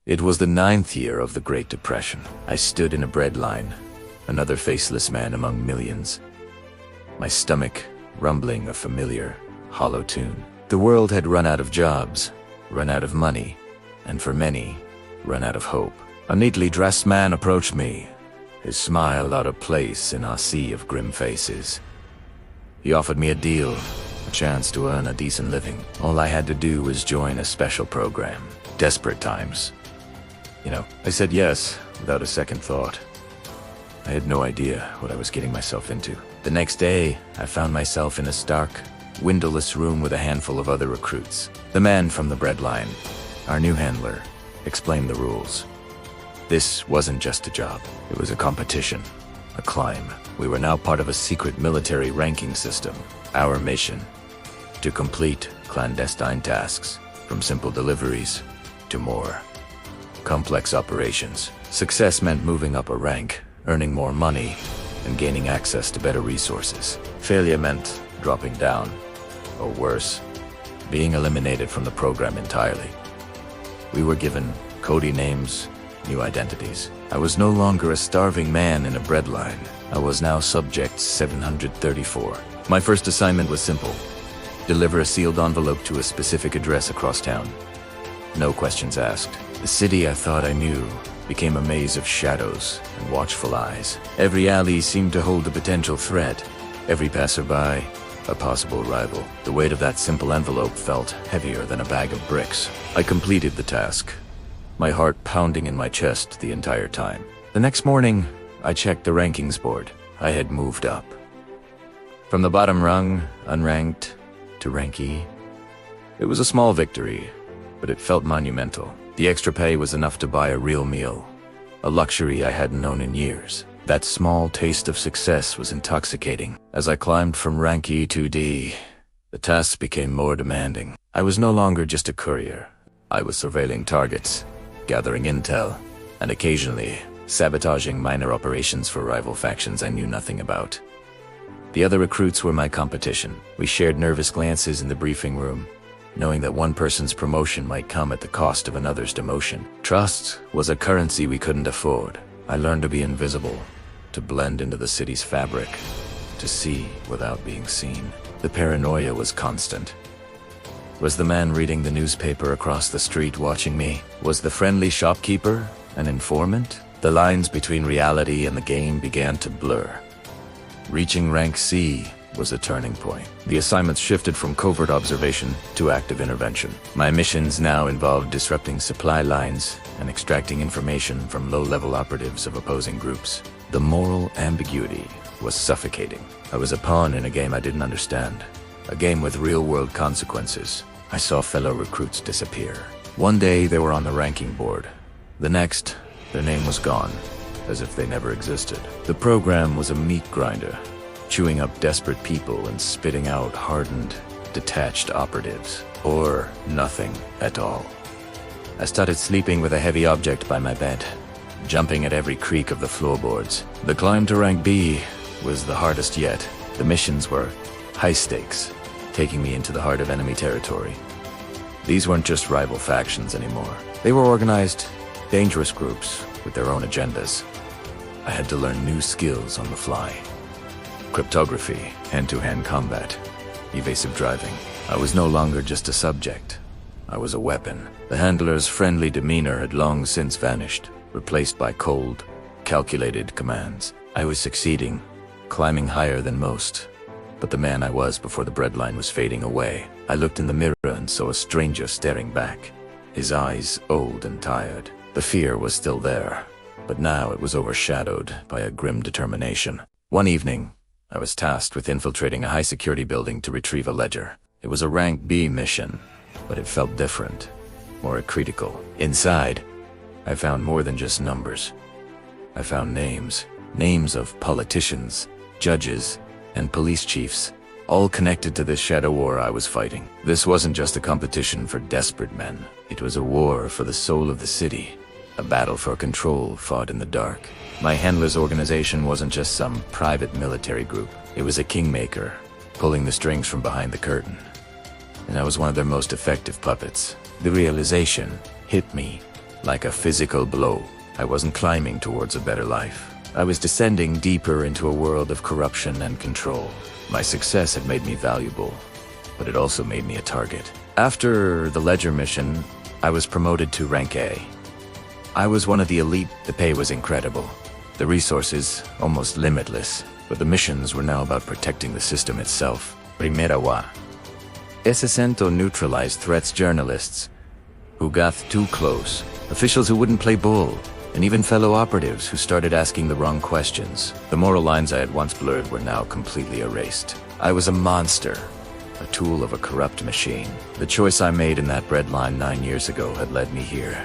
It was the 9th year of the Great Depression. I stood in a bread line, another faceless man among millions. My stomach rumbling a familiar, hollow tune. The world had run out of jobs, run out of money, and for many, run out of hope. A neatly dressed man approached me, his smile out of place in our sea of grim faces. He offered me a deal, a chance to earn a decent living. All I had to do was join a special program. Desperate times. I said yes without a second thought. I had no idea what I was getting myself into. The next day, I found myself in a stark, windowless room with a handful of other recruits. The man from the bread line, our new handler, explained the rules. This wasn't just a job. It was a competition, a climb. We were now part of a secret military ranking system. Our mission, to complete clandestine tasks, from simple deliveries to more complex operations. Success meant moving up a rank, earning more money, and gaining access to better resources. Failure meant dropping down, or worse, being eliminated from the program entirely. We were given coded names, new identities. I was no longer a starving man in a bread line. I was now Subject 734. My first assignment was simple: deliver a sealed envelope to a specific address across town. No questions asked. The city I thought I knew became a maze of shadows and watchful eyes. Every alley seemed to hold a potential threat. Every passerby, a possible rival. The weight of that simple envelope felt heavier than a bag of bricks. I completed the task, my heart pounding in my chest the entire time. The next morning, I checked the rankings board. I had moved up. From the bottom rung, unranked, to ranky. It was a small victory, but it felt monumental. The extra pay was enough to buy a real meal, a luxury I hadn't known in years. That small taste of success was intoxicating. As I climbed from rank E to D, the tasks became more demanding. I was no longer just a courier. I was surveilling targets, gathering intel, and occasionally sabotaging minor operations for rival factions I knew nothing about. The other recruits were my competition. We shared nervous glances in the briefing room, knowing that one person's promotion might come at the cost of another's demotion. Trust was a currency we couldn't afford. I learned to be invisible, to blend into the city's fabric, to see without being seen. The paranoia was constant. Was the man reading the newspaper across the street watching me? Was the friendly shopkeeper an informant? The lines between reality and the game began to blur. Reaching rank C was a turning point. The assignments shifted from covert observation to active intervention. My missions now involved disrupting supply lines and extracting information from low-level operatives of opposing groups. The moral ambiguity was suffocating. I was a pawn in a game I didn't understand, a game with real-world consequences. I saw fellow recruits disappear. One day they were on the ranking board. The next, their name was gone, as if they never existed. The program was a meat grinder, chewing up desperate people and spitting out hardened, detached operatives, or nothing at all. I started sleeping with a heavy object by my bed, jumping at every creak of the floorboards. The climb to rank B was the hardest yet. The missions were high stakes, taking me into the heart of enemy territory. These weren't just rival factions anymore. They were organized, dangerous groups with their own agendas. I had to learn new skills on the fly. Cryptography, hand-to-hand combat, evasive driving. I was no longer just a subject. I was a weapon. The handler's friendly demeanor had long since vanished, replaced by cold, calculated commands. I was succeeding, climbing higher than most. But the man I was before the breadline was fading away. I looked in the mirror and saw a stranger staring back, his eyes old and tired. The fear was still there, but now it was overshadowed by a grim determination. One evening, I was tasked with infiltrating a high-security building to retrieve a ledger. It was a rank B mission, but it felt different, more critical. Inside, I found more than just numbers. I found names of politicians, judges, and police chiefs, all connected to this shadow war I was fighting. This wasn't just a competition for desperate men. It was a war for the soul of the city, a battle for control fought in the dark. My handler's organization wasn't just some private military group. It was a kingmaker, pulling the strings from behind the curtain. And I was one of their most effective puppets. The realization hit me like a physical blow. I wasn't climbing towards a better life. I was descending deeper into a world of corruption and control. My success had made me valuable, but it also made me a target. After the Ledger mission, I was promoted to rank A. I was one of the elite. The pay was incredible. The resources, almost limitless. But the missions were now about protecting the system itself. Primera wa. Ese cento neutralized threats journalists who got too close, officials who wouldn't play ball, and even fellow operatives who started asking the wrong questions. The moral lines I had once blurred were now completely erased. I was a monster, a tool of a corrupt machine. The choice I made in that bread line 9 years ago had led me here,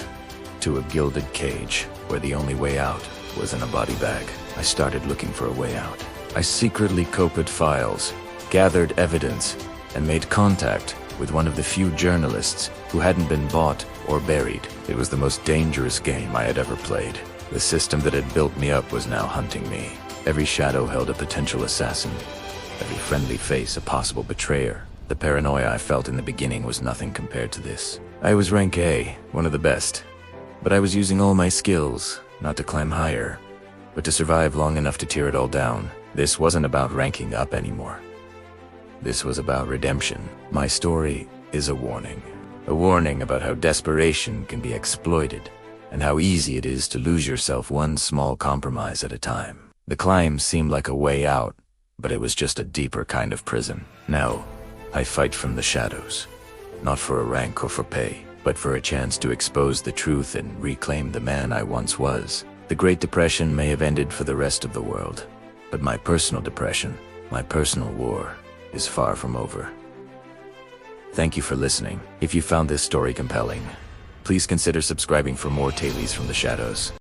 to a gilded cage, where the only way out was in a body bag. I started looking for a way out. I secretly copied files, gathered evidence, and made contact with one of the few journalists who hadn't been bought or buried. It was the most dangerous game I had ever played. The system that had built me up was now hunting me. Every shadow held a potential assassin, every friendly face a possible betrayer. The paranoia I felt in the beginning was nothing compared to this. I was rank A, one of the best, but I was using all my skills, not to climb higher, but to survive long enough to tear it all down. This wasn't about ranking up anymore. This was about redemption. My story is a warning about how desperation can be exploited, and how easy it is to lose yourself one small compromise at a time. The climb seemed like a way out, but it was just a deeper kind of prison. Now, I fight from the shadows, not for a rank or for pay, but for a chance to expose the truth and reclaim the man I once was. The Great Depression may have ended for the rest of the world, but my personal depression, my personal war, is far from over. Thank you for listening. If you found this story compelling, please consider subscribing for more Tales from the Shadows.